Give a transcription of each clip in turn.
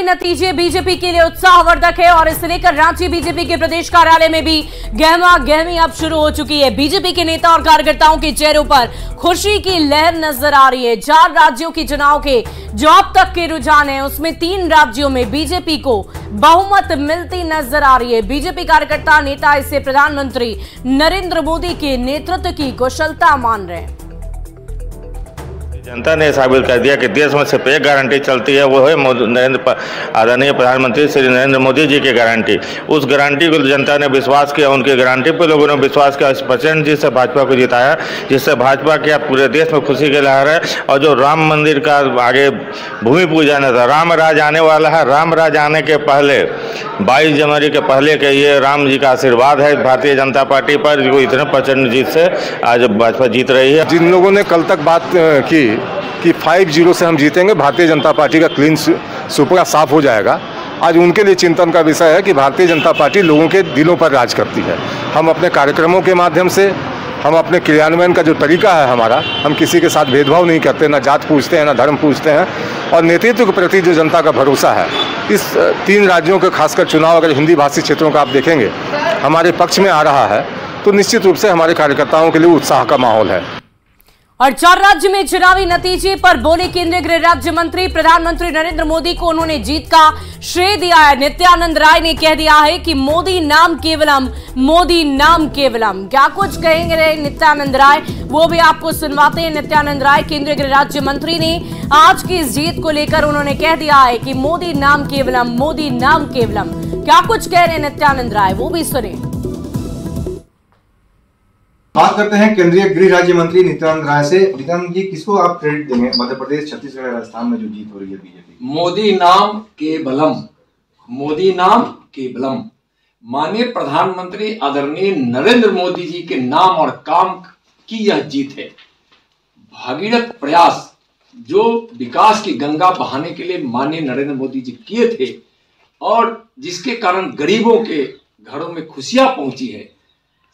नतीजे बीजेपी के लिए उत्साहवर्धक है और इसे लेकर रांची बीजेपी के प्रदेश कार्यालय में भी गहमा गहमी अब शुरू हो चुकी है। बीजेपी के नेता और कार्यकर्ताओं के चेहरों पर खुशी की लहर नजर आ रही है। 4 राज्यों के चुनाव के जो अब तक के रुझान है उसमें 3 राज्यों में बीजेपी को बहुमत मिलती नजर आ रही है। बीजेपी कार्यकर्ता नेता इसे प्रधानमंत्री नरेंद्र मोदी के नेतृत्व की कुशलता मान रहे हैं। जनता ने साबित कर दिया कि देश में सिर्फ एक गारंटी चलती है, वो है आदरणीय प्रधानमंत्री श्री नरेंद्र मोदी जी की गारंटी। उस गारंटी को जनता ने विश्वास किया, उनकी गारंटी पर लोगों ने विश्वास किया। इस प्रचंड जी से भाजपा को जिताया, जिससे भाजपा के पूरे देश में खुशी की लहर है। और जो राम मंदिर का आगे भूमि पूजन था, राम राज आने वाला है। राम राज आने के पहले 22 जनवरी के पहले के ये राम जी का आशीर्वाद है भारतीय जनता पार्टी पर, जो इतने प्रचंड जीत से आज भाजपा जीत रही है। जिन लोगों ने कल तक बात की कि 5-0 से हम जीतेंगे, भारतीय जनता पार्टी का क्लीन सुपड़ा साफ हो जाएगा, आज उनके लिए चिंतन का विषय है कि भारतीय जनता पार्टी लोगों के दिलों पर राज करती है। हम अपने कार्यक्रमों के माध्यम से, हम अपने क्रियान्वयन का जो तरीका है हमारा, हम किसी के साथ भेदभाव नहीं करते, ना जात पूछते हैं ना धर्म पूछते हैं। और नेतृत्व के प्रति जो जनता का भरोसा है, इस 3 राज्यों के खासकर चुनाव अगर हिंदी भाषी क्षेत्रों का आप देखेंगे हमारे पक्ष में आ रहा है, तो निश्चित रूप से हमारे कार्यकर्ताओं के लिए उत्साह का माहौल है। और 4 राज्य में चुनावी नतीजे पर बोले केंद्रीय गृह राज्य मंत्री, प्रधानमंत्री नरेंद्र मोदी को उन्होंने जीत का श्रेय दिया है। नित्यानंद राय ने कह दिया है कि मोदी नाम केवलम, मोदी नाम केवलम। क्या कुछ कहेंगे नित्यानंद राय, वो भी आपको सुनवाते हैं। नित्यानंद राय केंद्रीय गृह राज्य मंत्री ने आज की इस जीत को लेकर उन्होंने कह दिया है कि मोदी नाम केवलम, मोदी नाम केवलम। क्या कुछ कह रहे हैं नित्यानंद राय, वो भी सुने। बात करते हैं केंद्रीय गृह राज्य मंत्री नित्यानंद राय से। नित्यानंद जी, किसको आप क्रेडिट देंगे मध्य प्रदेश, छत्तीसगढ़, राजस्थान में जो जीत हो रही है बीजेपी? मोदी नाम केवलम, मोदी नाम केवलम। माननीय प्रधानमंत्री आदरणीय नरेंद्र मोदी जी के नाम और काम की यह जीत है। भागीरथ प्रयास जो विकास की गंगा बहाने के लिए माननीय नरेंद्र मोदी जी किए थे और जिसके कारण गरीबों के घरों में खुशियां पहुंची है,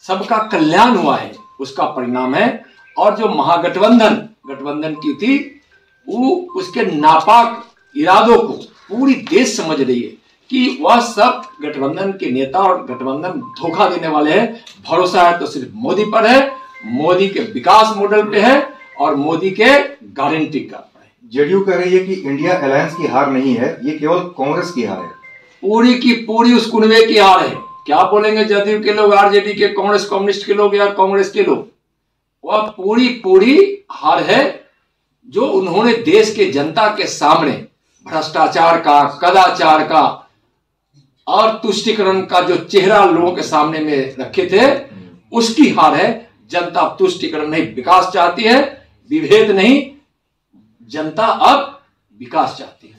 सबका कल्याण हुआ है, उसका परिणाम है। और जो गठबंधन की थी, वो उसके नापाक इरादों को पूरी देश समझ रही है कि वह सब गठबंधन के नेता और गठबंधन धोखा देने वाले हैं। भरोसा है तो सिर्फ मोदी पर है, मोदी के विकास मॉडल पे है और मोदी के गारंटी का है। जेडीयू कह रही है कि इंडिया अलायंस की हार नहीं है, ये केवल कांग्रेस की हार है। पूरी की पूरी उस कुनबे की हार है। क्या बोलेंगे जदयू के लोग, आरजेडी के, कांग्रेस कम्युनिस्ट के लोग या कांग्रेस के लोग, वह पूरी हार है जो उन्होंने देश के जनता के सामने भ्रष्टाचार का, कदाचार का और तुष्टिकरण का जो चेहरा लोगों के सामने में रखे थे, उसकी हार है। जनता तुष्टिकरण नहीं, विकास चाहती है, विभेद नहीं। जनता अब विकास चाहती है।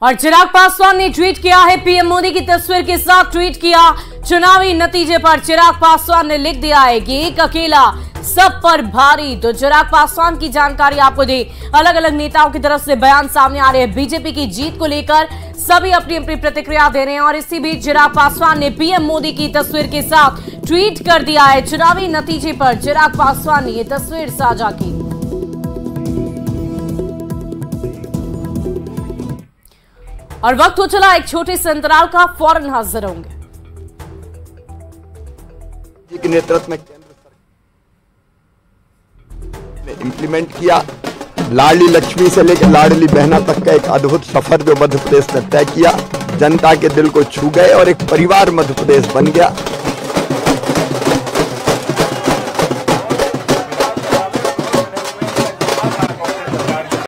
और चिराग पासवान ने ट्वीट किया है, पीएम मोदी की तस्वीर के साथ ट्वीट किया। चुनावी नतीजे पर चिराग पासवान ने लिख दिया है कि एक अकेला सब पर भारी। तो चिराग पासवान की जानकारी आपको दे, अलग अलग नेताओं की तरफ से बयान सामने आ रहे हैं। बीजेपी की जीत को लेकर सभी अपनी अपनी प्रतिक्रिया दे रहे हैं और इसी बीच चिराग पासवान ने पीएम मोदी की तस्वीर के साथ ट्वीट कर दिया है। चुनावी नतीजे पर चिराग पासवान ने यह तस्वीर साझा की। और वक्त हो चला एक छोटे से अंतराल का, फौरन हाजिर होंगे। नेतृत्व में केंद्र सरकार ने इम्प्लीमेंट किया। लाडली लक्ष्मी से लेकर लाडली बहना तक का एक अद्भुत सफर जो मध्य प्रदेश ने तय किया, जनता के दिल को छू गए और एक परिवार मध्य प्रदेश बन गया।